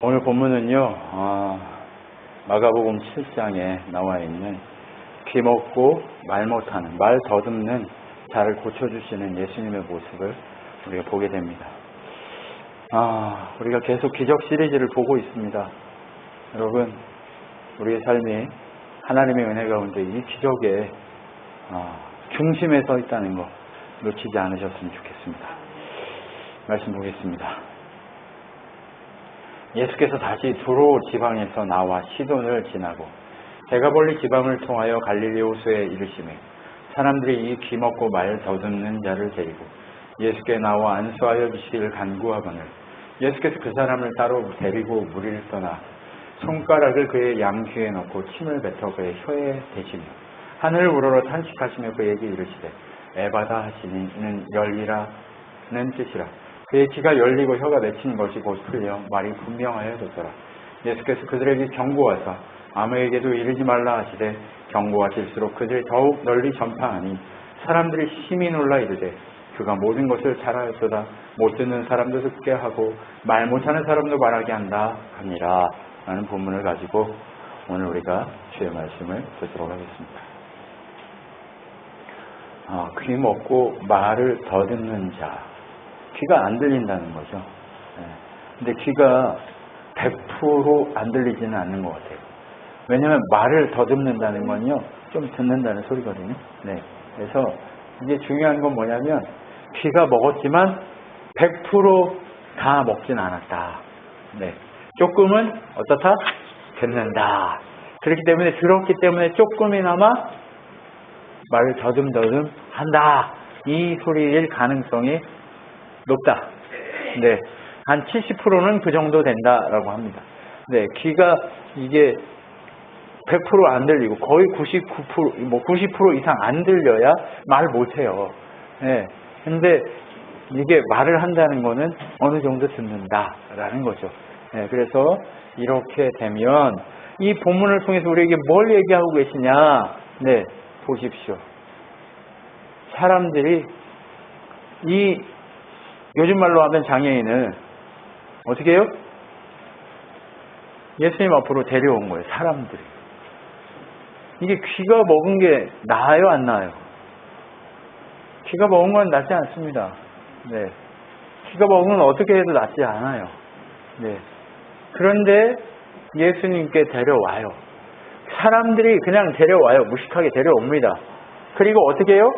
오늘 본문은요, 마가복음 7장에 나와 있는 귀 먹고 말 못하는, 말 더듬는 자를 고쳐주시는 예수님의 모습을 우리가 보게 됩니다. 우리가 계속 기적 시리즈를 보고 있습니다. 여러분, 우리의 삶이 하나님의 은혜 가운데 이 기적의 중심에 서 있다는 거 놓치지 않으셨으면 좋겠습니다. 말씀 보겠습니다. 예수께서 다시 두로 지방에서 나와 시돈을 지나고 데가볼리 지방을 통하여 갈릴리 호수에 이르시매 사람들이 이 귀 먹고 말 더듬는 자를 데리고 예수께 나와 안수하여 주시기를 간구하거늘 예수께서 그 사람을 따로 데리고 무리를 떠나 손가락을 그의 양귀에 넣고 침을 뱉어 그의 혀에 대시며 하늘을 우러러 탄식하시며 그에게 이르시되 에바다 하시니 이는 열리라는 뜻이라. 그의 귀가 열리고 혀가 맺힌 것이 곧 풀려 말이 분명하여졌더라. 예수께서 그들에게 경고하사 아무에게도 이르지 말라 하시되 경고하실수록 그들이 더욱 널리 전파하니 사람들이 심히 놀라 이르되 그가 모든 것을 잘하였도다. 못 듣는 사람도 듣게 하고 말 못하는 사람도 말하게 한다 합니다. 라는 본문을 가지고 오늘 우리가 주의 말씀을 듣도록 하겠습니다. 귀 먹고 말을 더듬는 자, 귀가 안 들린다는 거죠. 근데 귀가 100% 안 들리지는 않는 것 같아요. 왜냐하면 말을 더듬는다는 건요, 좀 듣는다는 소리거든요. 그래서 이게 중요한 건 뭐냐면 귀가 먹었지만 100% 다 먹진 않았다. 조금은 어떻다? 듣는다. 그렇기 때문에 들었기 때문에 조금이나마 말을 더듬더듬 한다. 이 소리일 가능성이 높다. 한 70%는 그 정도 된다라고 합니다. 귀가 이게 100% 안 들리고 거의 99%, 90% 이상 안 들려야 말 못해요. 근데 이게 말을 한다는 거는 어느 정도 듣는다라는 거죠. 그래서 이렇게 되면 이 본문을 통해서 우리에게 뭘 얘기하고 계시냐? 보십시오. 사람들이 요즘 말로 하면 장애인을 어떻게 해요? 예수님 앞으로 데려온 거예요. 사람들이. 이게 귀가 먹은 게 나아요? 안 나아요? 귀가 먹은 건 낫지 않습니다. 귀가 먹은 건 어떻게 해도 낫지 않아요. 그런데 예수님께 데려와요. 사람들이 그냥 데려와요. 무식하게 데려옵니다. 그리고 어떻게 해요?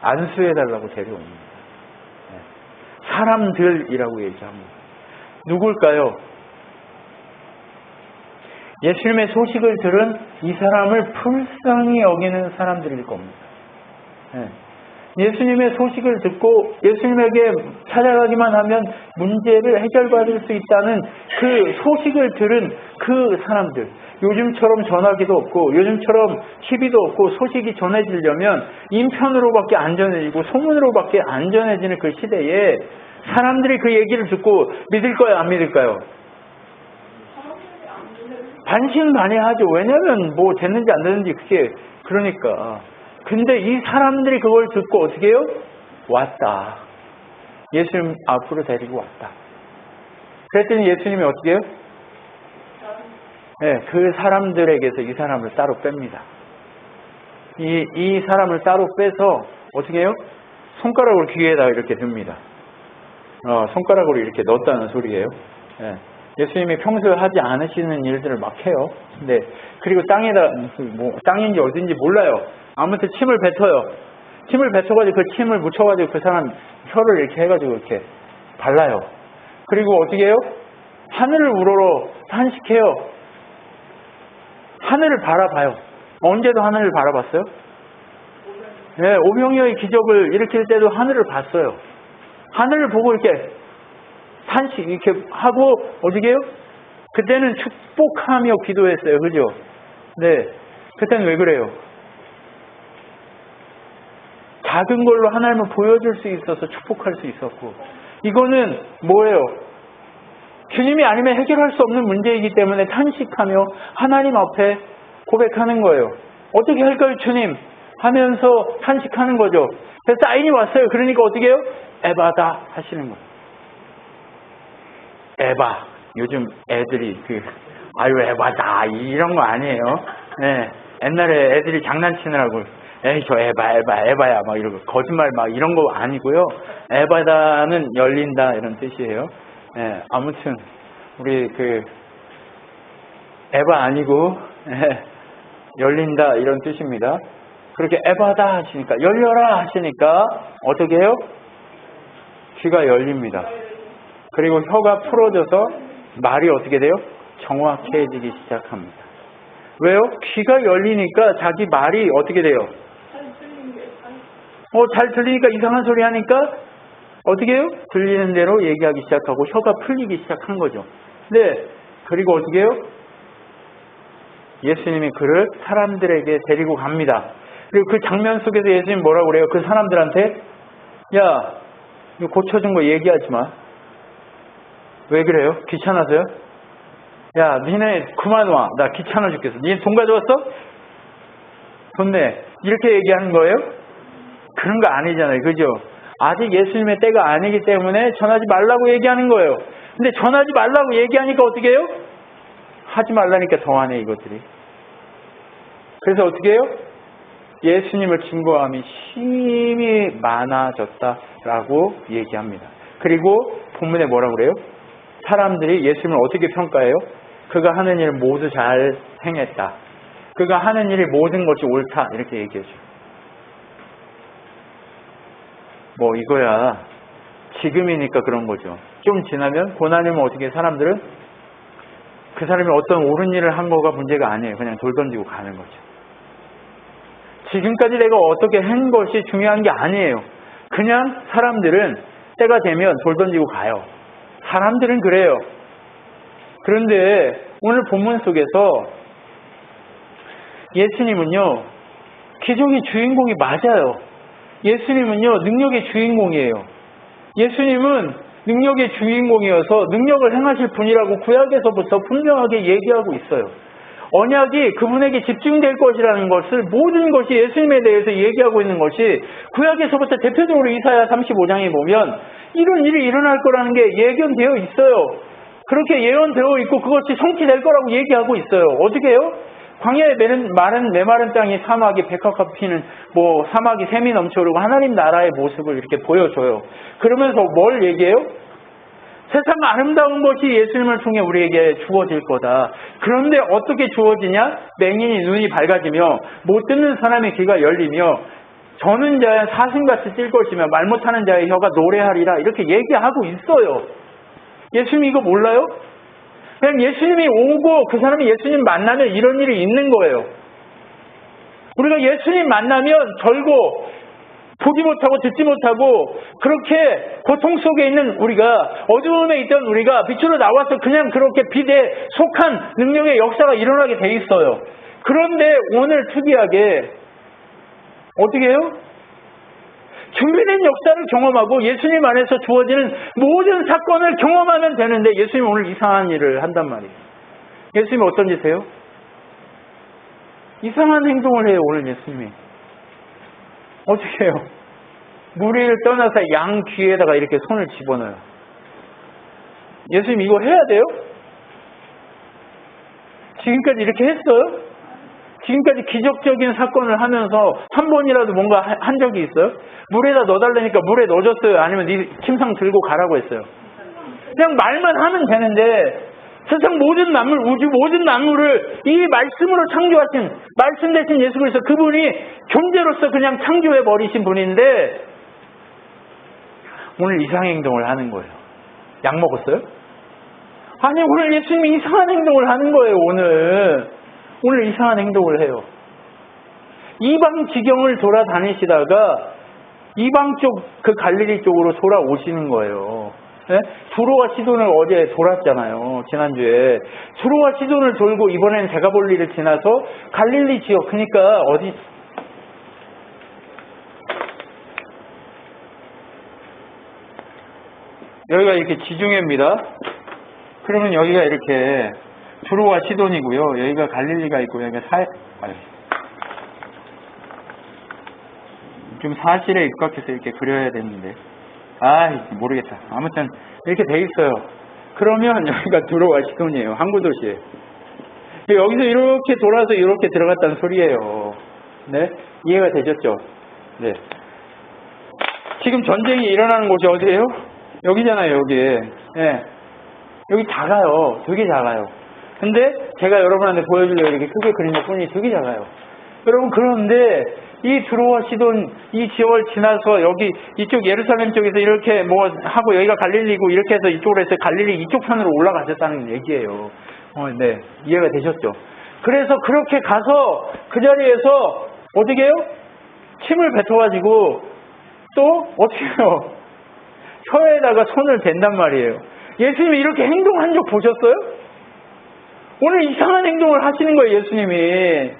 안수해달라고 데려옵니다. 사람들이라고 얘기합니다. 누굴까요? 예수님의 소식을 들은 이 사람을 불쌍히 여기는 사람들일 겁니다. 예수님의 소식을 듣고 예수님에게 찾아가기만 하면 문제를 해결받을 수 있다는 그 소식을 들은 그 사람들. 요즘처럼 전화기도 없고 요즘처럼 TV도 없고 소식이 전해지려면 인편으로밖에 안 전해지고 소문으로밖에 안 전해지는 그 시대에 사람들이 그 얘기를 듣고 믿을까요? 안 믿을까요? 반신반의하죠. 왜냐하면 뭐 됐는지 안 됐는지 그게 그러니까. 근데 이 사람들이 그걸 듣고 어떻게 해요? 왔다. 예수님 앞으로 데리고 왔다. 그랬더니 예수님이 어떻게 해요? 그 사람들에게서 이 사람을 따로 뺍니다. 이 사람을 따로 빼서 어떻게 해요? 손가락으로 귀에다 이렇게 듭니다. 손가락으로 이렇게 넣었다는 소리예요. 예수님이 평소에 하지 않으시는 일들을 막 해요. 그리고 땅에다, 땅인지 어딘지 몰라요. 아무튼 침을 뱉어요. 침을 뱉어가지고 그 침을 묻혀가지고 그 사람 혀를 이렇게 해가지고 이렇게 발라요. 그리고 어떻게 해요? 하늘을 우러러 탄식해요. 하늘을 바라봐요. 언제도 하늘을 바라봤어요? 오병이어의 기적을 일으킬 때도 하늘을 봤어요. 하늘을 보고 이렇게 탄식 이렇게 하고 어떻게 해요? 그때는 축복하며 기도했어요. 그죠? 그때는 왜 그래요? 작은 걸로 하나님을 보여줄 수 있어서 축복할 수 있었고, 이거는 뭐예요? 주님이 아니면 해결할 수 없는 문제이기 때문에 탄식하며 하나님 앞에 고백하는 거예요. 어떻게 할까요, 주님? 하면서 탄식하는 거죠. 그래서 사인이 왔어요. 그러니까 어떻게 해요? 에바다 하시는 거예요. 에바. 요즘 애들이 아유 에바다 이런 거 아니에요. 네, 옛날에 애들이 장난치느라고 에이 저 에바야 막 이러고 거짓말 막 이런 거 아니고요. 에바다는 열린다 이런 뜻이에요. 네, 아무튼 우리 에바 아니고 열린다 이런 뜻입니다. 그렇게 에바다 하시니까 열려라 하시니까 어떻게 해요? 귀가 열립니다. 그리고 혀가 풀어져서 말이 어떻게 돼요? 정확해지기 시작합니다. 왜요? 귀가 열리니까 자기 말이 어떻게 돼요? 잘 들리니까 이상한 소리 하니까 어떻게 해요? 들리는 대로 얘기하기 시작하고 혀가 풀리기 시작한 거죠. 네. 그리고 어떻게 해요? 예수님이 그를 사람들에게 데리고 갑니다. 그리고 그 장면 속에서 예수님 뭐라고 그래요? 그 사람들한테 야, 이거 고쳐준 거 얘기하지 마. 왜 그래요? 귀찮아서요? 야, 니네 그만 와. 나 귀찮아 죽겠어. 니네 돈 가져왔어? 돈 내. 이렇게 얘기하는 거예요? 그런 거 아니잖아요. 그죠? 아직 예수님의 때가 아니기 때문에 전하지 말라고 얘기하는 거예요. 근데 전하지 말라고 얘기하니까 어떻게 해요? 하지 말라니까 더하네 이것들이. 그래서 어떻게 해요? 예수님을 증거함이 심히 많아졌다라고 얘기합니다. 그리고 본문에 뭐라고 그래요? 사람들이 예수님을 어떻게 평가해요? 그가 하는 일 모두 잘 행했다. 그가 하는 일이 모든 것이 옳다. 이렇게 얘기해줘요. 뭐 이거야 지금이니까 그런 거죠. 좀 지나면 고난이면 어떻게 해요? 사람들은 그 사람이 어떤 옳은 일을 한 거가 문제가 아니에요. 그냥 돌 던지고 가는 거죠. 지금까지 내가 어떻게 한 것이 중요한 게 아니에요. 그냥 사람들은 때가 되면 돌 던지고 가요. 사람들은 그래요. 그런데 오늘 본문 속에서 예수님은요, 기적의 주인공이 맞아요. 예수님은요, 능력의 주인공이에요. 예수님은 능력의 주인공이어서 능력을 행하실 분이라고 구약에서부터 분명하게 얘기하고 있어요. 언약이 그분에게 집중될 것이라는 것을 모든 것이 예수님에 대해서 얘기하고 있는 것이 구약에서부터 대표적으로 이사야 35장에 보면 이런 일이 일어날 거라는 게 예견되어 있어요. 그렇게 예언되어 있고 그것이 성취될 거라고 얘기하고 있어요. 어떻게 해요? 광야에 메마른 땅이 사막이 백합화 피는 사막이 샘이 넘쳐오르고 하나님 나라의 모습을 이렇게 보여줘요. 그러면서 뭘 얘기해요? 세상 아름다운 것이 예수님을 통해 우리에게 주어질 거다. 그런데 어떻게 주어지냐? 맹인이 눈이 밝아지며 못 듣는 사람의 귀가 열리며 저는 자의 사슴같이 뛸 것이며 말 못하는 자의 혀가 노래하리라. 이렇게 얘기하고 있어요. 예수님 이거 몰라요? 그냥 예수님이 오고 그 사람이 예수님 만나면 이런 일이 있는 거예요. 우리가 예수님 만나면 절고 보지 못하고 듣지 못하고 그렇게 고통 속에 있는 우리가 어두움에 있던 우리가 빛으로 나와서 그냥 그렇게 빛에 속한 능력의 역사가 일어나게 돼 있어요. 그런데 오늘 특이하게 어떻게 해요? 준비된 역사를 경험하고 예수님 안에서 주어지는 모든 사건을 경험하면 되는데 예수님 오늘 이상한 일을 한단 말이에요. 예수님 어떤 짓 해요? 이상한 행동을 해요. 오늘 예수님이. 어떻게 해요? 무리를 떠나서 양 귀에다가 이렇게 손을 집어넣어요. 예수님 이거 해야 돼요? 지금까지 이렇게 했어요? 지금까지 기적적인 사건을 하면서 한 번이라도 뭔가 한 적이 있어요? 물에다 넣어달라니까 물에 넣어줬어요? 아니면 네 침상 들고 가라고 했어요? 그냥 말만 하면 되는데 세상 모든 만물, 우주 모든 만물을 이 말씀으로 창조하신 말씀 대신 예수 그리스도 그분이 존재로서 그냥 창조해버리신 분인데 오늘 이상한 행동을 하는 거예요. 약 먹었어요? 아니 오늘 예수님이 이상한 행동을 하는 거예요. 오늘 이상한 행동을 해요. 이방 지경을 돌아다니시다가 이방 쪽 그 갈릴리 쪽으로 돌아오시는 거예요. 네? 두로와 시돈을 어제 돌았잖아요. 지난주에. 두로와 시돈을 돌고 이번에는 데가볼리를 지나서 갈릴리 지역 그러니까 어디 여기가 이렇게 지중해입니다. 그러면 여기가 이렇게 두로와 시돈이고요. 여기가 갈릴리가 있고 여기가 좀 사실에 입각해서 이렇게 그려야 되는데 모르겠다. 아무튼 이렇게 돼 있어요. 그러면 여기가 두로와 시돈이에요. 항구 도시예요. 여기서 이렇게 돌아서 이렇게 들어갔다는 소리예요. 네? 이해가 되셨죠? 네. 지금 전쟁이 일어나는 곳이 어디예요? 여기잖아요, 여기. 네. 여기 작아요. 되게 작아요. 근데 제가 여러분한테 보여주려고 이렇게 크게 그린 것 뿐이 되게 작아요. 여러분, 그런데 이 두로와 시돈 이 지역을 지나서 여기 이쪽 예루살렘 쪽에서 이렇게 뭐 하고 여기가 갈릴리고 이렇게 해서 이쪽으로 해서 갈릴리 이쪽 편으로 올라가셨다는 얘기예요. 네. 이해가 되셨죠? 그래서 그렇게 가서 그 자리에서 어떻게 해요? 침을 뱉어가지고 또 어떻게 해요? 혀에다가 손을 댄단 말이에요. 예수님이 이렇게 행동한 적 보셨어요? 오늘 이상한 행동을 하시는 거예요, 예수님이.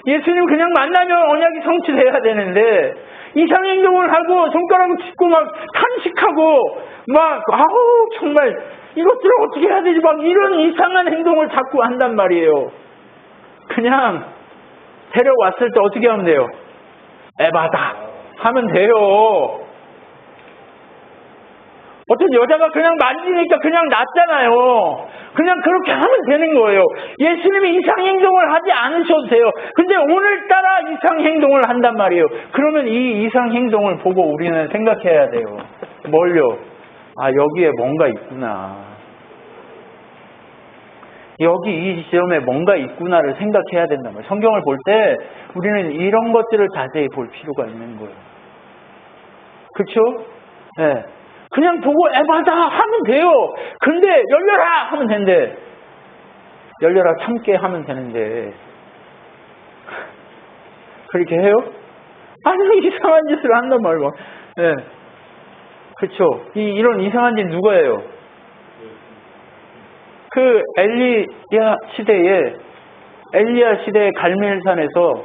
예수님 그냥 만나면 언약이 성취돼야 되는데 이상한 행동을 하고 손가락 짚고 막 탄식하고 막 아우 정말 이것들을 어떻게 해야 되지 막 이런 이상한 행동을 자꾸 한단 말이에요. 그냥 데려왔을 때 어떻게 하면 돼요? 에바다 하면 돼요. 어떤 여자가 그냥 만지니까 그냥 낫잖아요. 그냥 그렇게 하면 되는 거예요. 예수님이 이상 행동을 하지 않으셔도 돼요. 근데 오늘따라 이상 행동을 한단 말이에요. 그러면 이 이상 행동을 보고 우리는 생각해야 돼요. 뭘요? 아, 여기에 뭔가 있구나. 여기 이 지점에 뭔가 있구나를 생각해야 된단 말이에요. 성경을 볼 때 우리는 이런 것들을 자세히 볼 필요가 있는 거예요. 그렇죠? 네. 그냥 보고 에바다 하면 돼요. 근데 열려라 하면 되는데 열려라 참게 하면 되는데 그렇게 해요? 아니 이상한 짓을 한단 말이에요. 네. 그렇죠. 이런 이상한 짓 누가 해요? 그 엘리야 시대에 갈멜산에서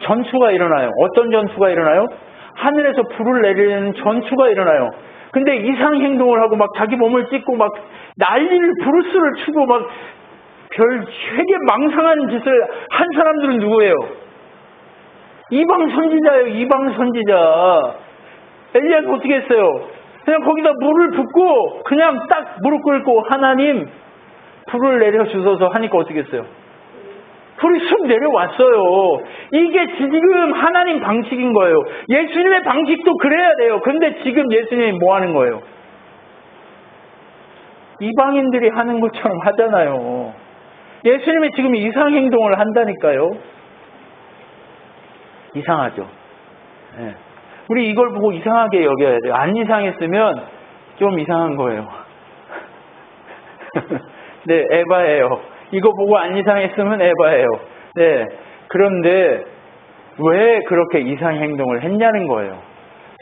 전투가 일어나요. 어떤 전투가 일어나요? 하늘에서 불을 내리는 전투가 일어나요. 근데 이상 행동을 하고 막 자기 몸을 찢고 막 난리를 브루스를 추고 막 별 되게 망상한 짓을 한 사람들은 누구예요? 이방 선지자예요. 이방 선지자. 엘리야가 어떻게 했어요? 그냥 거기다 물을 붓고 그냥 딱 무릎 꿇고 하나님 불을 내려주셔서 하니까 어떻게 했어요? 불이 쑥 내려왔어요. 이게 지금 하나님 방식인 거예요. 예수님의 방식도 그래야 돼요. 근데 지금 예수님이 뭐 하는 거예요? 이방인들이 하는 것처럼 하잖아요. 예수님이 지금 이상 행동을 한다니까요. 이상하죠. 네. 우리 이걸 보고 이상하게 여겨야 돼요. 안 이상했으면 좀 이상한 거예요. 네, 에바예요. 이거 보고 안 이상했으면 에바예요. 네. 그런데 왜 그렇게 이상 행동을 했냐는 거예요.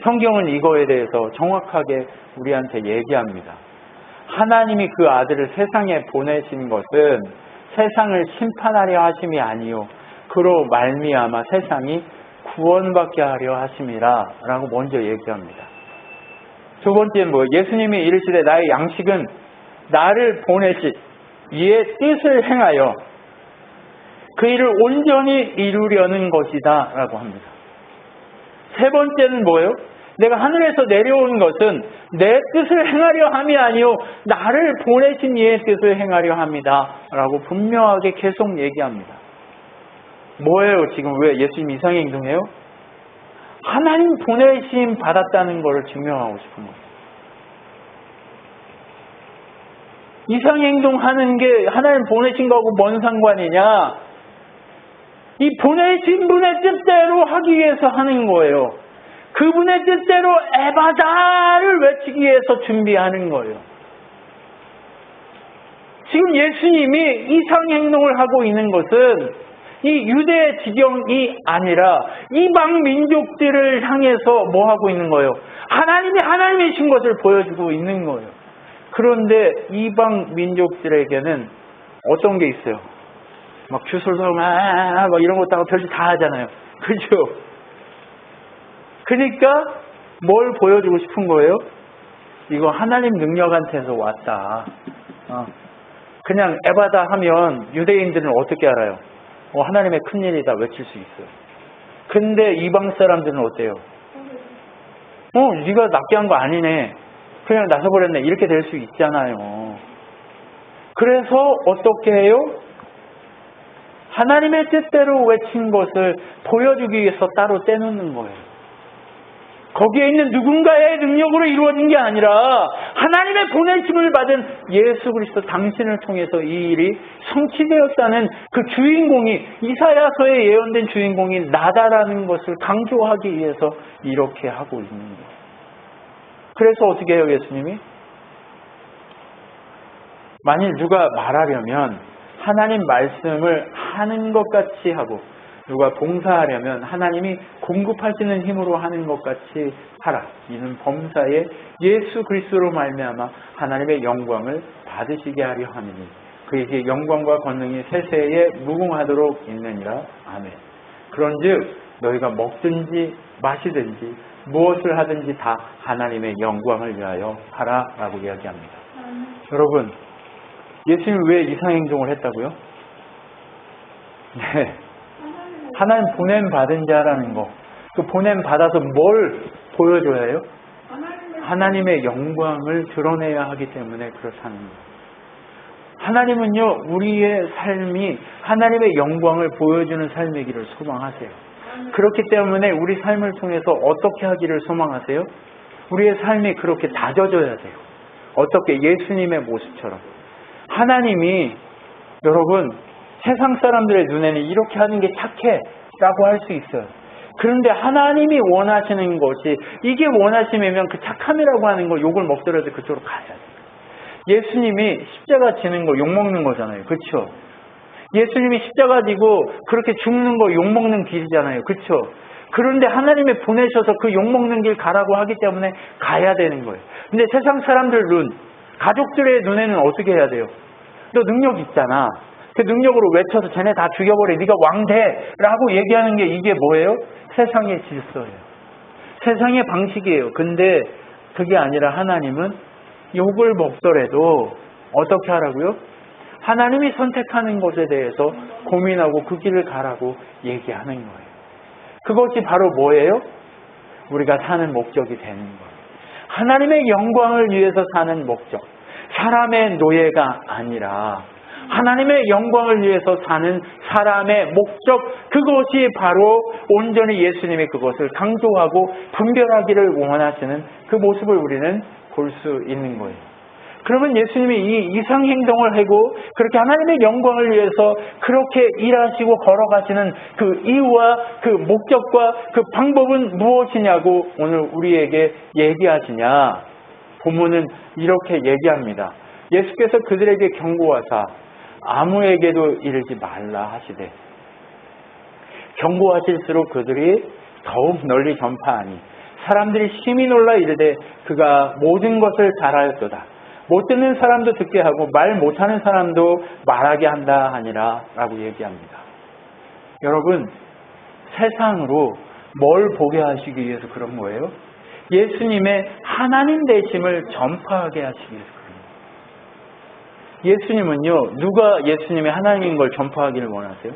성경은 이거에 대해서 정확하게 우리한테 얘기합니다. 하나님이 그 아들을 세상에 보내신 것은 세상을 심판하려 하심이 아니요 그로 말미암아 세상이 구원받게 하려 하심이라 라고 먼저 얘기합니다. 두 번째는 뭐예요? 예수님이 이르시되 나의 양식은 나를 보내신 이의 뜻을 행하여 그 일을 온전히 이루려는 것이다 라고 합니다. 세 번째는 뭐예요? 내가 하늘에서 내려온 것은 내 뜻을 행하려 함이 아니요 나를 보내신 이의 뜻을 행하려 합니다 라고 분명하게 계속 얘기합니다. 뭐예요? 지금 왜 예수님 이상의 행동해요? 하나님 보내심 받았다는 것을 증명하고 싶은 거예요. 이상의 행동하는 게 하나님 보내신 거하고 뭔 상관이냐? 이 보내신 분의 뜻대로 하기 위해서 하는 거예요. 그분의 뜻대로 에바다를 외치기 위해서 준비하는 거예요. 지금 예수님이 이상 행동을 하고 있는 것은 이 유대의 지경이 아니라 이방 민족들을 향해서 뭐 하고 있는 거예요? 하나님이 하나님이신 것을 보여주고 있는 거예요. 그런데 이방 민족들에게는 어떤 게 있어요? 막 주술서 막 이런 것도 하고 별짓 다 하잖아요. 그죠? 그러니까 뭘 보여주고 싶은 거예요? 이거 하나님 능력한테서 왔다. 그냥 에바다 하면 유대인들은 어떻게 알아요? 하나님의 큰일이다 외칠 수 있어요. 근데 이방 사람들은 어때요? 네가 낫게 한 거 아니네. 그냥 나서버렸네. 이렇게 될 수 있잖아요. 그래서 어떻게 해요? 하나님의 뜻대로 외친 것을 보여주기 위해서 따로 떼놓는 거예요. 거기에 있는 누군가의 능력으로 이루어진 게 아니라 하나님의 보내심을 받은 예수 그리스도 당신을 통해서 이 일이 성취되었다는 그 주인공이, 이사야서에 예언된 주인공이 나다라는 것을 강조하기 위해서 이렇게 하고 있는 거예요. 그래서 어떻게 해요, 예수님이? 만일 누가 말하려면 하나님 말씀을 하는 것 같이 하고, 누가 봉사하려면 하나님이 공급하시는 힘으로 하는 것 같이 하라. 이는 범사에 예수 그리스도로 말미암아 하나님의 영광을 받으시게 하려 함이니 그에게 영광과 권능이 세세에 무궁하도록 있느니라. 아멘. 그런즉 너희가 먹든지 마시든지 무엇을 하든지 다 하나님의 영광을 위하여 하라라고 이야기합니다. 여러분, 예수님이 왜 이상행동을 했다고요? 네. 하나님 보냄받은 자라는 거. 그 보냄받아서 뭘 보여줘야 해요? 하나님의 영광을 드러내야 하기 때문에 그렇다는 거예요. 하나님은요, 우리의 삶이 하나님의 영광을 보여주는 삶이기를 소망하세요. 그렇기 때문에 우리 삶을 통해서 어떻게 하기를 소망하세요? 우리의 삶이 그렇게 다져져야 돼요. 어떻게? 예수님의 모습처럼. 하나님이, 여러분, 세상 사람들의 눈에는 이렇게 하는 게 착해 라고 할 수 있어요. 그런데 하나님이 원하시는 것이, 이게 원하심이면 그 착함이라고 하는 거 욕을 먹더라도 그쪽으로 가야 돼요. 예수님이 십자가 지는 거 욕먹는 거잖아요. 그렇죠? 예수님이 십자가 지고 그렇게 죽는 거 욕먹는 길이잖아요. 그렇죠? 그런데 하나님이 보내셔서 그 욕먹는 길 가라고 하기 때문에 가야 되는 거예요. 근데 세상 사람들 눈, 가족들의 눈에는 어떻게 해야 돼요? 너 능력 있잖아. 그 능력으로 외쳐서 쟤네 다 죽여버려. 네가 왕돼라고 얘기하는 게 이게 뭐예요? 세상의 질서예요. 세상의 방식이에요. 근데 그게 아니라 하나님은 욕을 먹더라도 어떻게 하라고요? 하나님이 선택하는 것에 대해서 고민하고 그 길을 가라고 얘기하는 거예요. 그것이 바로 뭐예요? 우리가 사는 목적이 되는 거예요. 하나님의 영광을 위해서 사는 목적. 사람의 노예가 아니라 하나님의 영광을 위해서 사는 사람의 목적, 그것이 바로 온전히 예수님이 그것을 강조하고 분별하기를 원하시는 그 모습을 우리는 볼 수 있는 거예요. 그러면 예수님이 이 이상행동을 하고 그렇게 하나님의 영광을 위해서 그렇게 일하시고 걸어가시는 그 이유와 그 목적과 그 방법은 무엇이냐고 오늘 우리에게 얘기하시냐? 본문은 이렇게 얘기합니다. 예수께서 그들에게 경고하사 아무에게도 이르지 말라 하시되 경고하실수록 그들이 더욱 널리 전파하니 사람들이 심히 놀라 이르되 그가 모든 것을 잘하였도다. 못 듣는 사람도 듣게 하고 말 못하는 사람도 말하게 한다 하니라 라고 얘기합니다. 여러분, 세상으로 뭘 보게 하시기 위해서 그런 거예요? 예수님의 하나님 되심을 전파하게 하시기 위해서 그런 거예요. 예수님은요, 누가 예수님의 하나님인 걸 전파하기를 원하세요?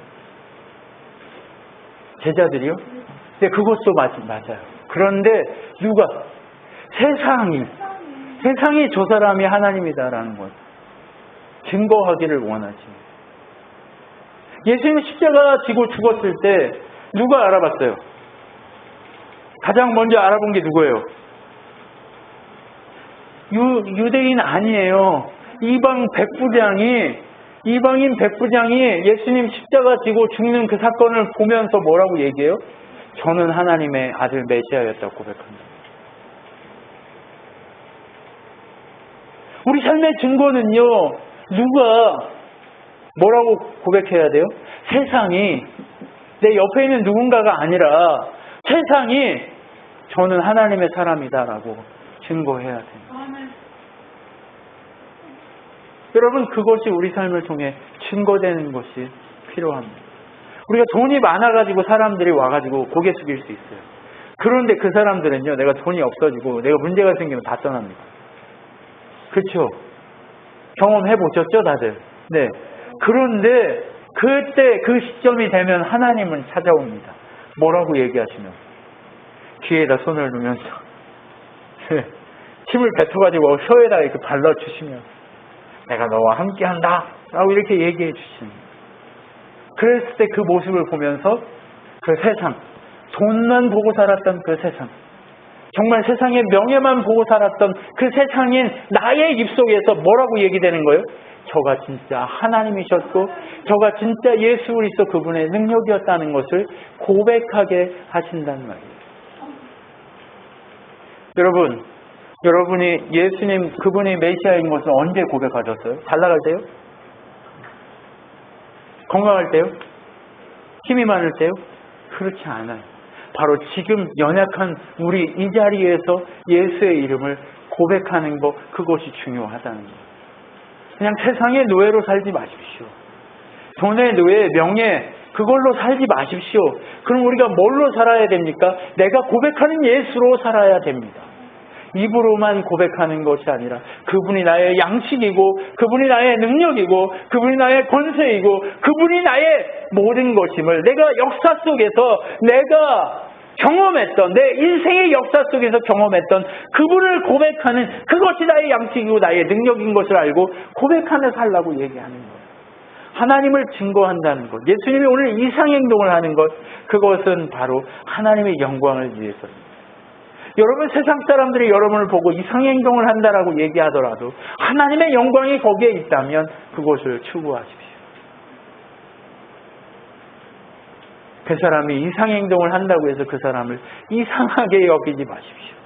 제자들이요? 네, 그것도 맞아요. 그런데 누가? 세상이 저 사람이 하나님이다라는 것 증거하기를 원하십니다. 예수님이 십자가 지고 죽었을 때 누가 알아봤어요? 가장 먼저 알아본 게 누구예요? 유대인 아니에요. 이방인 백부장이 예수님 십자가 지고 죽는 그 사건을 보면서 뭐라고 얘기해요? 저는 하나님의 아들 메시아였다고 고백합니다. 우리 삶의 증거는요, 누가 뭐라고 고백해야 돼요? 세상이, 내 옆에 있는 누군가가 아니라 세상이 저는 하나님의 사람이다라고 증거해야 돼요. 여러분, 그것이 우리 삶을 통해 증거되는 것이 필요합니다. 우리가 돈이 많아가지고 사람들이 와가지고 고개 숙일 수 있어요. 그런데 그 사람들은요, 내가 돈이 없어지고 내가 문제가 생기면 다 떠납니다. 그렇죠? 경험해보셨죠, 다들? 네. 그런데 그때 그 시점이 되면 하나님은 찾아옵니다. 뭐라고 얘기하시면? 귀에다 손을 넣으면서 침을 뱉어가지고 혀에다 이렇게 발라주시면 내가 너와 함께한다 라고 이렇게 얘기해 주시는 거예요. 그랬을 때 그 모습을 보면서 그 세상, 돈만 보고 살았던 그 세상, 정말 세상의 명예만 보고 살았던 그 세상인 나의 입속에서 뭐라고 얘기되는 거예요? 저가 진짜 하나님이셨고 저가 진짜 예수 그리스도 그분의 능력이었다는 것을 고백하게 하신단 말이에요. 여러분, 여러분이 예수님 그분이 메시아인 것을 언제 고백하셨어요? 잘 나갈 때요? 건강할 때요? 힘이 많을 때요? 그렇지 않아요. 바로 지금 연약한 우리 이 자리에서 예수의 이름을 고백하는 것, 그것이 중요하다는 거예요. 그냥 세상의 노예로 살지 마십시오. 돈의 노예, 명예, 그걸로 살지 마십시오. 그럼 우리가 뭘로 살아야 됩니까? 내가 고백하는 예수로 살아야 됩니다. 입으로만 고백하는 것이 아니라 그분이 나의 양식이고 그분이 나의 능력이고 그분이 나의 권세이고 그분이 나의 모든 것임을 내가 역사 속에서 내가 경험했던 내 인생의 역사 속에서 경험했던 그분을 고백하는 그것이 나의 양식이고 나의 능력인 것을 알고 고백하며 살라고 얘기하는 거예요. 하나님을 증거한다는 것, 예수님이 오늘 이상행동을 하는 것, 그것은 바로 하나님의 영광을 위해서입니다. 여러분, 세상 사람들이 여러분을 보고 이상행동을 한다라고 얘기하더라도 하나님의 영광이 거기에 있다면 그것을 추구하십시오. 그 사람이 이상행동을 한다고 해서 그 사람을 이상하게 여기지 마십시오.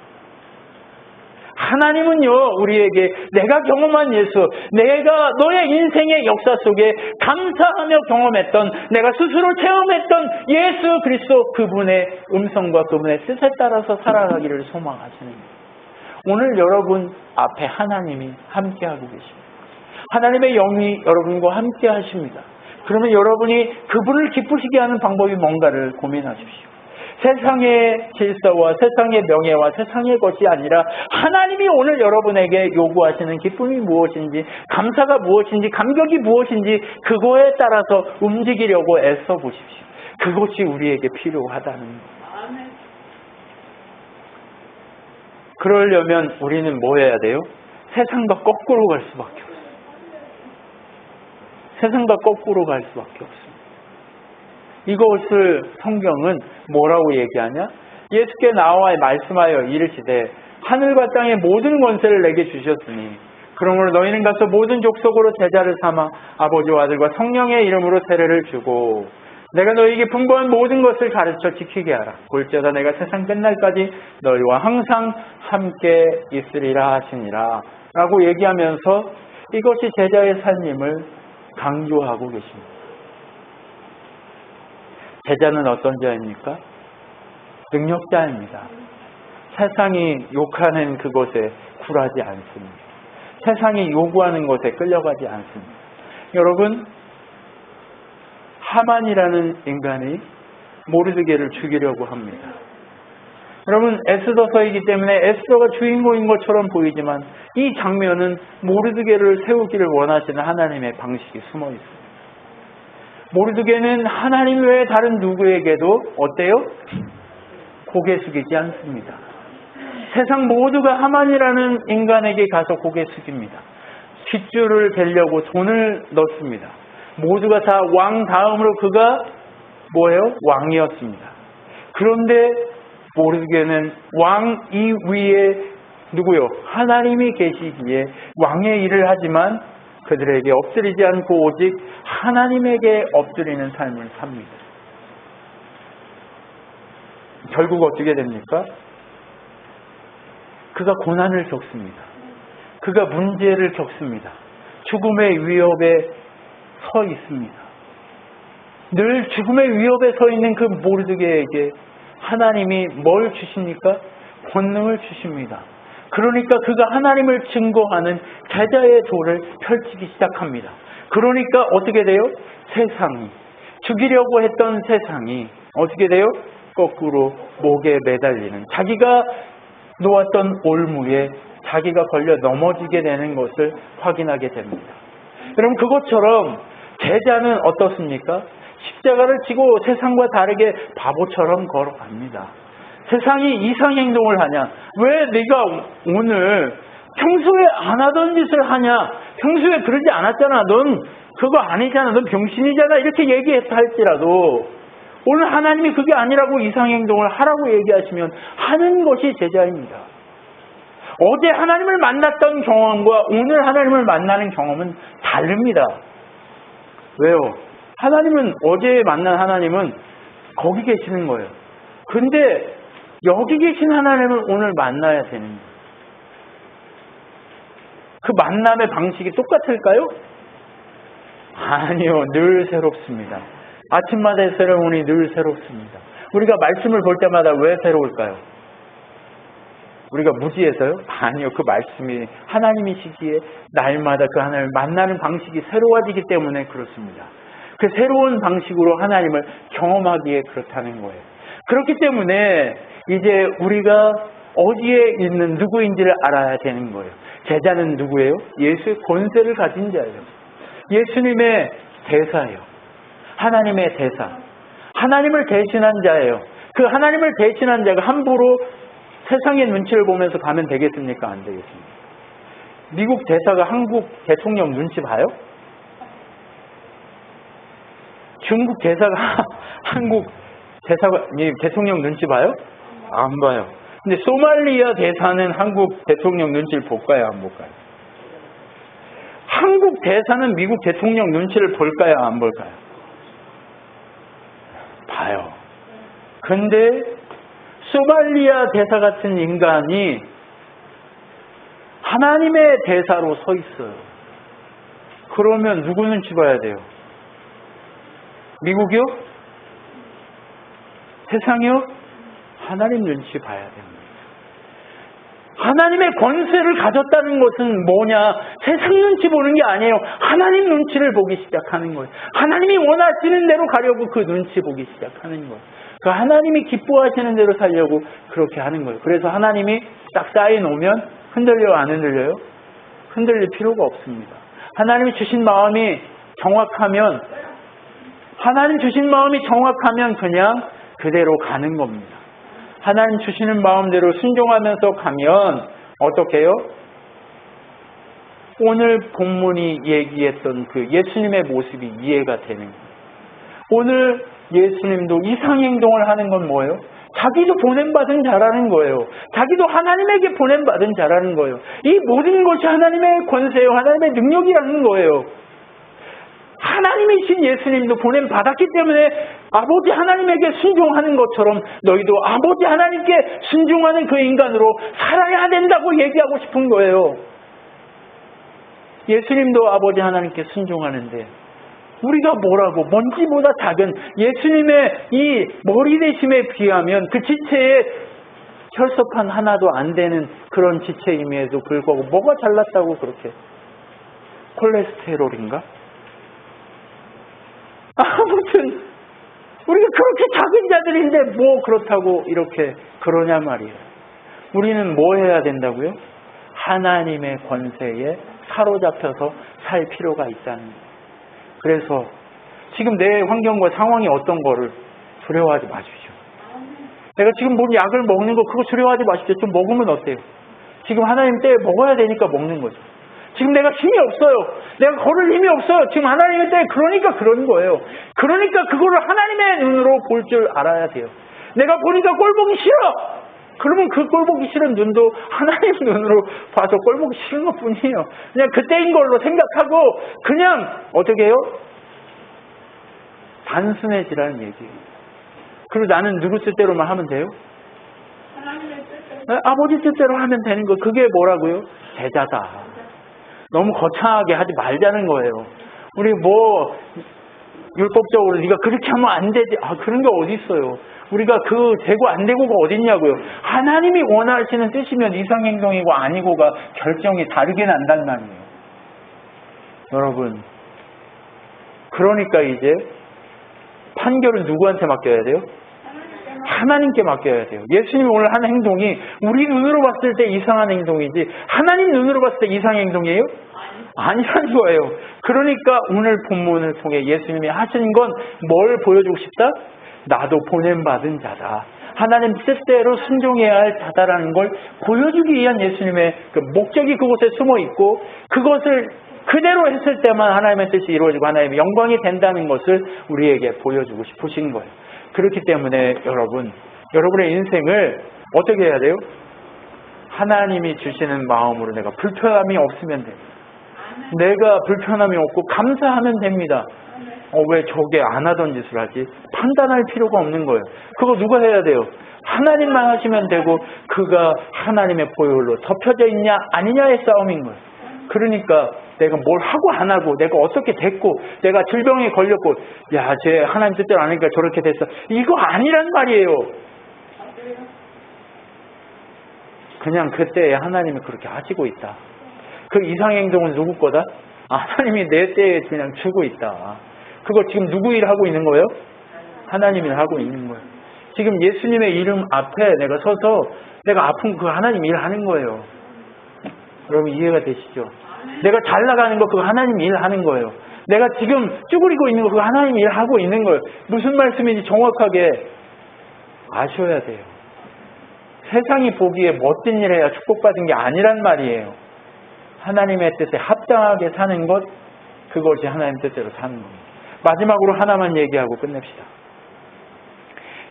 하나님은요, 우리에게 내가 경험한 예수, 내가 너의 인생의 역사 속에 감사하며 경험했던, 내가 스스로 체험했던 예수 그리스도 그분의 음성과 그분의 뜻에 따라서 살아가기를 소망하시는 거예요. 오늘 여러분 앞에 하나님이 함께하고 계십니다. 하나님의 영이 여러분과 함께 하십니다. 그러면 여러분이 그분을 기쁘시게 하는 방법이 뭔가를 고민하십시오. 세상의 질서와 세상의 명예와 세상의 것이 아니라 하나님이 오늘 여러분에게 요구하시는 기쁨이 무엇인지, 감사가 무엇인지, 감격이 무엇인지 그거에 따라서 움직이려고 애써 보십시오. 그것이 우리에게 필요하다는 거예요. 그러려면 우리는 뭐 해야 돼요? 세상과 거꾸로 갈 수밖에 없어요. 세상과 거꾸로 갈 수밖에 없습니다. 이것을 성경은 뭐라고 얘기하냐? 예수께 나와 말씀하여 이르시되 하늘과 땅의 모든 권세를 내게 주셨으니 그러므로 너희는 가서 모든 족속으로 제자를 삼아 아버지와 아들과 성령의 이름으로 세례를 주고 내가 너희에게 분부한 모든 것을 가르쳐 지키게 하라. 볼지어다 내가 세상 끝날까지 너희와 항상 함께 있으리라 하시니라 라고 얘기하면서 이것이 제자의 삶임을 강조하고 계십니다. 제자는 어떤 자입니까? 능력자입니다. 세상이 욕하는 그것에 굴하지 않습니다. 세상이 요구하는 것에 끌려가지 않습니다. 여러분, 하만이라는 인간이 모르드게를 죽이려고 합니다. 여러분, 에스더서이기 때문에 에스더가 주인공인 것처럼 보이지만 이 장면은 모르드게를 세우기를 원하시는 하나님의 방식이 숨어 있습니다. 모르드게는 하나님 외에 다른 누구에게도 어때요? 고개 숙이지 않습니다. 세상 모두가 하만이라는 인간에게 가서 고개 숙입니다. 뒷줄을 댈려고 돈을 넣습니다. 모두가 다 왕 다음으로 그가 뭐예요? 왕이었습니다. 그런데 모르드게는 왕 이 위에 누구요? 하나님이 계시기에 왕의 일을 하지만 그들에게 엎드리지 않고 오직 하나님에게 엎드리는 삶을 삽니다. 결국 어떻게 됩니까? 그가 고난을 겪습니다. 그가 문제를 겪습니다. 죽음의 위협에 서 있습니다. 늘 죽음의 위협에 서 있는 그 모르드게에게 하나님이 뭘 주십니까? 권능을 주십니다. 그러니까 그가 하나님을 증거하는 제자의 도를 펼치기 시작합니다. 그러니까 어떻게 돼요? 세상이, 죽이려고 했던 세상이 어떻게 돼요? 거꾸로 목에 매달리는, 자기가 놓았던 올무에 자기가 걸려 넘어지게 되는 것을 확인하게 됩니다. 여러분, 그것처럼 제자는 어떻습니까? 십자가를 지고 세상과 다르게 바보처럼 걸어갑니다. 세상이 이상행동을 하냐? 왜 네가 오늘 평소에 안 하던 짓을 하냐? 평소에 그러지 않았잖아. 넌 그거 아니잖아. 넌 병신이잖아. 이렇게 얘기했다 할지라도 오늘 하나님이 그게 아니라고 이상행동을 하라고 얘기하시면 하는 것이 제자입니다. 어제 하나님을 만났던 경험과 오늘 하나님을 만나는 경험은 다릅니다. 왜요? 하나님은 어제 만난 하나님은 거기 계시는 거예요. 근데 여기 계신 하나님을 오늘 만나야 되는 거예요. 그 만남의 방식이 똑같을까요? 아니요. 늘 새롭습니다. 아침마다 새로우니 늘 새롭습니다. 우리가 말씀을 볼 때마다 왜 새로울까요? 우리가 무지해서요? 아니요. 그 말씀이 하나님이시기에 날마다 그 하나님을 만나는 방식이 새로워지기 때문에 그렇습니다. 그 새로운 방식으로 하나님을 경험하기에 그렇다는 거예요. 그렇기 때문에 이제 우리가 어디에 있는 누구인지를 알아야 되는 거예요. 제자는 누구예요? 예수의 권세를 가진 자예요. 예수님의 대사예요. 하나님의 대사. 하나님을 대신한 자예요. 그 하나님을 대신한 자가 함부로 세상의 눈치를 보면서 가면 되겠습니까? 안 되겠습니까? 미국 대사가 한국 대통령 눈치 봐요? 중국 대사가 한국 대통령 눈치 봐요? 안 봐요. 근데 소말리아 대사는 한국 대통령 눈치를 볼까요? 안 볼까요? 한국 대사는 미국 대통령 눈치를 볼까요? 안 볼까요? 봐요. 근데 소말리아 대사 같은 인간이 하나님의 대사로 서 있어요. 그러면 누구 눈치 봐야 돼요? 미국이요? 세상이요? 하나님 눈치 봐야 됩니다. 하나님의 권세를 가졌다는 것은 뭐냐? 세상 눈치 보는 게 아니에요. 하나님 눈치를 보기 시작하는 거예요. 하나님이 원하시는 대로 가려고 그 눈치 보기 시작하는 거예요. 그 하나님이 기뻐하시는 대로 살려고 그렇게 하는 거예요. 그래서 하나님이 딱 쌓여놓으면 흔들려요? 안 흔들려요? 흔들릴 필요가 없습니다. 하나님이 주신 마음이 정확하면 하나님 주신 마음이 정확하면 그냥 그대로 가는 겁니다. 하나님 주시는 마음대로 순종하면서 가면 어떻게 해요? 오늘 본문이 얘기했던 그 예수님의 모습이 이해가 되는 거예요. 오늘 예수님도 이상행동을 하는 건 뭐예요? 자기도 보냄받은 자라는 거예요. 자기도 하나님에게 보냄받은 자라는 거예요. 이 모든 것이 하나님의 권세요. 하나님의 능력이라는 거예요. 하나님이신 예수님도 보냄받았기 때문에 아버지 하나님에게 순종하는 것처럼 너희도 아버지 하나님께 순종하는 그 인간으로 살아야 된다고 얘기하고 싶은 거예요. 예수님도 아버지 하나님께 순종하는데 우리가 뭐라고 먼지보다 작은 예수님의 이 머리 대심에 비하면 그 지체에 혈서판 하나도 안 되는 그런 지체임에도 불구하고 뭐가 잘났다고 그렇게 콜레스테롤인가? 아무튼 우리가 그렇게 작은 자들인데 뭐 그렇다고 이렇게 그러냐 말이에요. 우리는 뭐 해야 된다고요? 하나님의 권세에 사로잡혀서 살 필요가 있다는 거예요. 그래서 지금 내 환경과 상황이 어떤 거를 두려워하지 마십시오. 내가 지금 뭔 약을 먹는 거 그거 두려워하지 마십시오. 좀 먹으면 어때요? 지금 하나님 때에 먹어야 되니까 먹는 거죠. 지금 내가 힘이 없어요. 내가 걸을 힘이 없어요. 지금 하나님의 때에 그러니까 그런 거예요. 그러니까 그거를 하나님의 눈으로 볼 줄 알아야 돼요. 내가 보니까 꼴 보기 싫어. 그러면 그 꼴 보기 싫은 눈도 하나님 눈으로 봐서 꼴 보기 싫은 것 뿐이에요. 그냥 그때인 걸로 생각하고 그냥 어떻게 해요? 단순해지라는 얘기예요. 그리고 나는 누구 뜻대로만 하면 돼요? 아버지 뜻대로 하면 되는 거. 그게 뭐라고요? 제자다. 너무 거창하게 하지 말자는 거예요. 우리 뭐 율법적으로 네가 그렇게 하면 안 되지. 그런 게 어디 있어요. 우리가 그 되고 안 되고가 어딨냐고요. 하나님이 원하시는 뜻이면 이상행동이고 아니고가 결정이 다르게 난단 말이에요. 여러분, 그러니까 이제 판결은 누구한테 맡겨야 돼요? 하나님께 맡겨야 돼요. 예수님이 오늘 한 행동이 우리 눈으로 봤을 때 이상한 행동이지 하나님 눈으로 봤을 때 이상한 행동이에요? 아니라는 거예요. 그러니까 오늘 본문을 통해 예수님이 하신 건 뭘 보여주고 싶다? 나도 보냄받은 자다. 하나님 뜻대로 순종해야 할 자다라는 걸 보여주기 위한 예수님의 그 목적이 그곳에 숨어 있고, 그것을 그대로 했을 때만 하나님의 뜻이 이루어지고 하나님의 영광이 된다는 것을 우리에게 보여주고 싶으신 거예요. 그렇기 때문에 여러분의 인생을 어떻게 해야 돼요? 하나님이 주시는 마음으로 내가 불편함이 없으면 돼요. 내가 불편함이 없고 감사하면 됩니다. 왜 저게 안 하던 짓을 하지? 판단할 필요가 없는 거예요. 그거 누가 해야 돼요? 하나님만 하시면 되고, 그가 하나님의 보혈로 덮여져 있냐 아니냐의 싸움인 거예요. 그러니까 내가 뭘 하고 안 하고, 내가 어떻게 됐고, 내가 질병에 걸렸고, 야, 쟤 하나님 뜻대로 안 하니까 저렇게 됐어, 이거 아니란 말이에요. 그냥 그때에 하나님이 그렇게 하시고 있다. 그 이상행동은 누구 거다? 하나님이 내 때에 그냥 주고 있다. 그거 지금 누구 일 하고 있는 거예요? 하나님 일 하고 있는 거예요. 지금 예수님의 이름 앞에 내가 서서 내가 아픈 그 하나님 일 하는 거예요. 여러분 이해가 되시죠? 내가 잘 나가는 거 그거 하나님 일 하는 거예요. 내가 지금 쭈그리고 있는 거 그거 하나님 일 하고 있는 거예요. 무슨 말씀인지 정확하게 아셔야 돼요. 세상이 보기에 멋진 일 해야 축복받은 게 아니란 말이에요. 하나님의 뜻에 합당하게 사는 것, 그것이 하나님 뜻대로 사는 겁니다. 마지막으로 하나만 얘기하고 끝냅시다.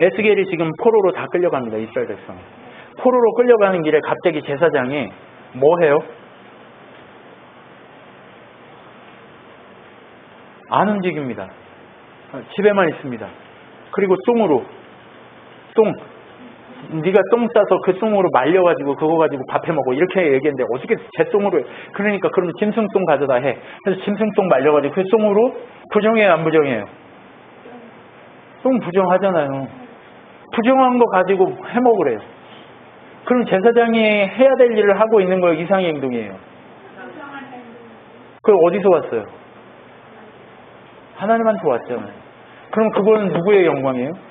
에스겔이 지금 포로로 다 끌려갑니다. 이스라엘 백성. 포로로 끌려가는 길에 갑자기 제사장이 뭐 해요? 안 움직입니다. 집에만 있습니다. 그리고 네가 똥 싸서 그 똥으로 말려가지고 그거 가지고 밥해 먹어, 이렇게 얘기했는데 어떻게 제 똥으로 해? 그러니까 그럼 짐승똥 가져다 해. 그래서 짐승똥 말려가지고 그 똥으로 부정해요, 안 부정해요? 똥 부정하잖아요. 부정한 거 가지고 해 먹으래요. 그럼 제사장이 해야 될 일을 하고 있는 거예요, 이상의 행동이에요? 그걸 어디서 왔어요? 하나님한테 왔잖아요. 그럼 그거는 누구의 영광이에요?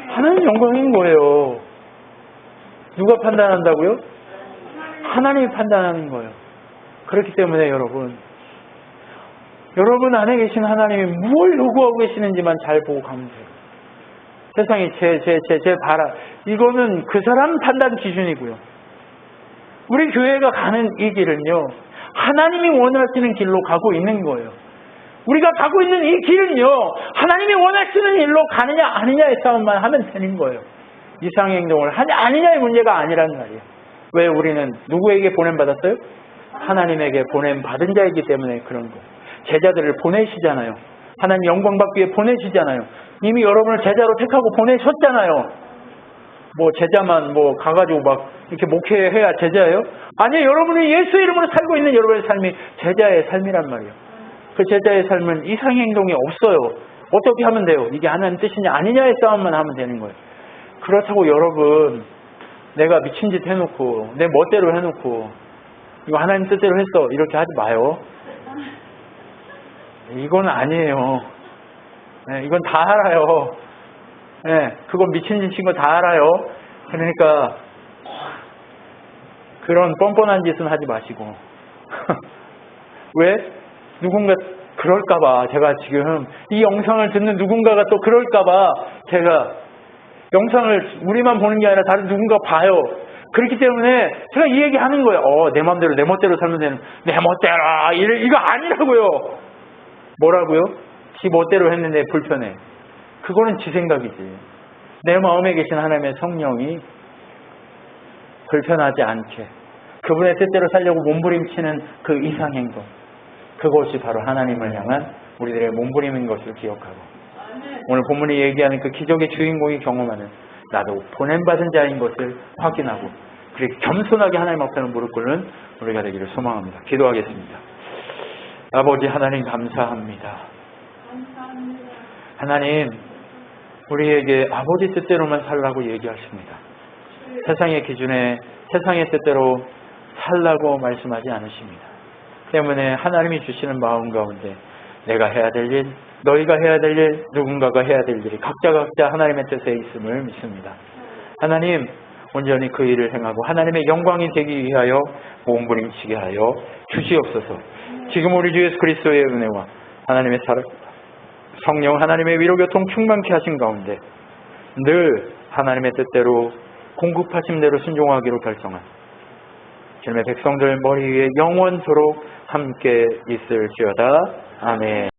하나님 영광인 거예요. 누가 판단한다고요? 하나님이 판단하는 거예요. 그렇기 때문에 여러분 안에 계신 하나님이 뭘 요구하고 계시는지만 잘 보고 가면 돼요. 세상이 제 봐라, 이거는 그 사람 판단 기준이고요. 우리 교회가 가는 이 길은요, 하나님이 원하시는 길로 가고 있는 거예요. 우리가 가고 있는 이 길은요, 하나님이 원하시는 일로 가느냐 아니냐의 싸움만 하면 되는 거예요. 이상의 행동을 하냐 아니냐의 문제가 아니란 말이에요. 왜 우리는 누구에게 보냄받았어요? 하나님에게 보냄받은 자이기 때문에 그런 거예요. 제자들을 보내시잖아요. 하나님 영광 받기 위해 보내시잖아요. 이미 여러분을 제자로 택하고 보내셨잖아요. 제자만 가가지고 막 이렇게 목회해야 제자예요? 아니요, 여러분이 예수 이름으로 살고 있는 여러분의 삶이 제자의 삶이란 말이에요. 그 제자의 삶은 이상의 행동이 없어요. 어떻게 하면 돼요? 이게 하나님 뜻이냐 아니냐의 싸움만 하면 되는 거예요. 그렇다고 여러분, 내가 미친 짓 해놓고 내 멋대로 해놓고 이거 하나님 뜻대로 했어, 이렇게 하지 마요. 이건 아니에요. 네, 이건 다 알아요. 네, 그건 미친 짓인 거 다 알아요. 그러니까 그런 뻔뻔한 짓은 하지 마시고 왜? 누군가 그럴까봐, 제가 지금 이 영상을 듣는 누군가가 또 그럴까봐 제가 영상을 우리만 보는 게 아니라 다른 누군가 봐요. 그렇기 때문에 제가 이 얘기 하는 거예요. 내 맘대로 내 멋대로 살면 되는, 내 멋대로 이거 아니라고요. 뭐라고요? 지 멋대로 했는데 불편해. 그거는 지 생각이지. 내 마음에 계신 하나님의 성령이 불편하지 않게 그분의 뜻대로 살려고 몸부림치는 그 이상행동, 그것이 바로 하나님을 향한 우리들의 몸부림인 것을 기억하고, 오늘 본문이 얘기하는 그 기적의 주인공이 경험하는 나도 보냄받은 자인 것을 확인하고 그렇게 겸손하게 하나님 앞에 무릎 꿇는 우리가 되기를 소망합니다. 기도하겠습니다. 아버지 하나님 감사합니다. 하나님, 우리에게 아버지 뜻대로만 살라고 얘기하십니다. 세상의 기준에 세상의 뜻대로 살라고 말씀하지 않으십니다. 때문에 하나님이 주시는 마음 가운데 내가 해야 될 일, 너희가 해야 될 일, 누군가가 해야 될 일이 각자 하나님의 뜻에 있음을 믿습니다. 하나님, 온전히 그 일을 행하고 하나님의 영광이 되기 위하여 몸부림치게 하여 주시옵소서. 지금 우리 주 예수 그리스도의 은혜와 하나님의 사랑, 성령 하나님의 위로 교통 충만케 하신 가운데 늘 하나님의 뜻대로 공급하신 대로 순종하기로 결정한 주님의 백성들 머리 위에 영원토록 함께 있을지어다. 아멘.